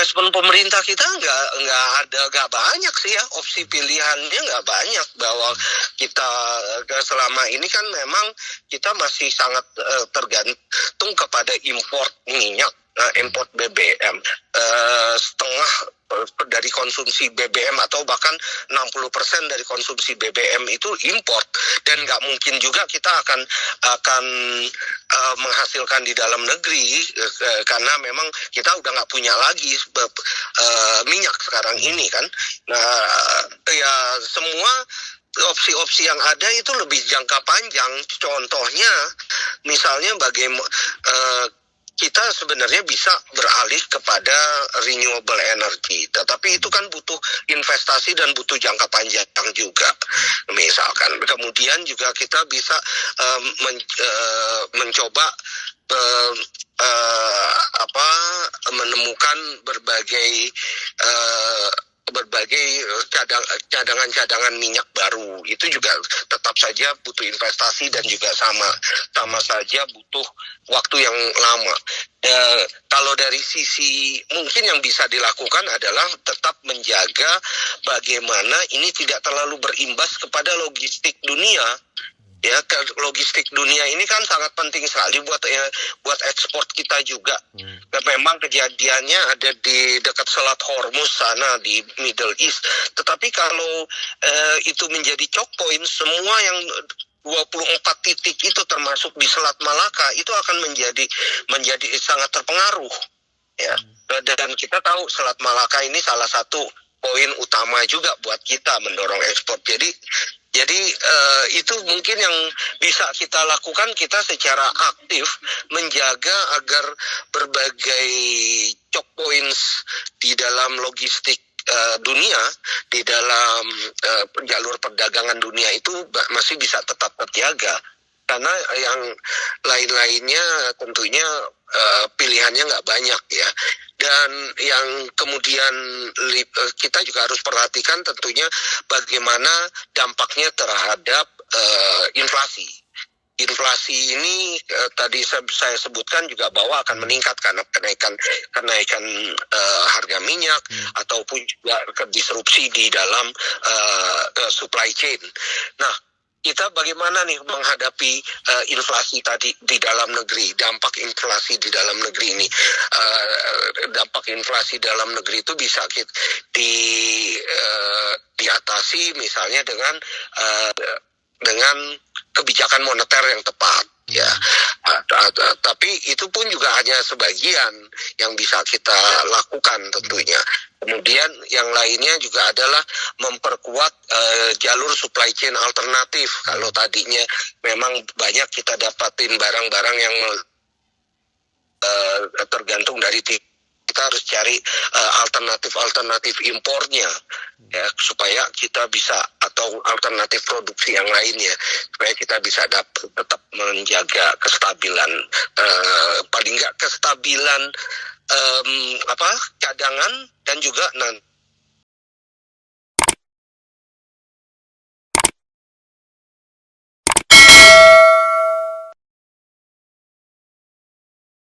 respon pemerintah kita nggak banyak sih ya, opsi pilihannya nggak banyak, bahwa kita selama ini kan memang kita masih sangat tergantung kepada import minyak, import BBM, setengah dari konsumsi BBM atau bahkan 60% dari konsumsi BBM itu import, dan nggak mungkin juga kita akan menghasilkan di dalam negeri karena memang kita udah nggak punya lagi minyak sekarang ini kan. Nah ya, semua opsi-opsi yang ada itu lebih jangka panjang. Contohnya misalnya bagaimana kita sebenarnya bisa beralih kepada renewable energy, tetapi itu kan butuh investasi dan butuh jangka panjang juga. Misalkan kemudian juga kita bisa mencoba menemukan berbagai cadangan minyak baru. Itu juga tetap saja butuh investasi dan juga sama saja butuh waktu yang lama. Kalau dari sisi mungkin yang bisa dilakukan adalah tetap menjaga bagaimana ini tidak terlalu berimbas kepada logistik dunia. Ya, logistik dunia ini kan sangat penting sekali buat ekspor kita juga. Dan memang kejadiannya ada di dekat Selat Hormuz sana di Middle East. Tetapi kalau itu menjadi choke point, semua yang 24 titik itu termasuk di Selat Malaka itu akan menjadi sangat terpengaruh. Ya, dan kita tahu Selat Malaka ini salah satu poin utama juga buat kita mendorong ekspor. Jadi itu mungkin yang bisa kita lakukan, kita secara aktif menjaga agar berbagai choke points di dalam logistik dunia, di dalam jalur perdagangan dunia itu masih bisa tetap terjaga. Karena yang lain-lainnya tentunya pilihannya nggak banyak ya. Dan yang kemudian kita juga harus perhatikan tentunya bagaimana dampaknya terhadap inflasi. Inflasi ini tadi saya sebutkan juga bahwa akan meningkat karena kenaikan harga minyak ataupun juga disrupsi di dalam supply chain. Nah, kita bagaimana nih menghadapi inflasi tadi di dalam negeri, dampak inflasi di dalam negeri ini. Dampak inflasi dalam negeri itu bisa diatasi misalnya dengan kebijakan moneter yang tepat. Ya, tapi itu pun juga hanya sebagian yang bisa kita lakukan tentunya. Kemudian yang lainnya juga adalah memperkuat jalur supply chain alternatif. Kalau tadinya memang banyak kita dapatin barang-barang yang tergantung dari kita harus cari alternatif impornya ya, supaya kita bisa, atau alternatif produksi yang lainnya supaya kita bisa tetap menjaga kestabilan, paling nggak kestabilan cadangan dan juga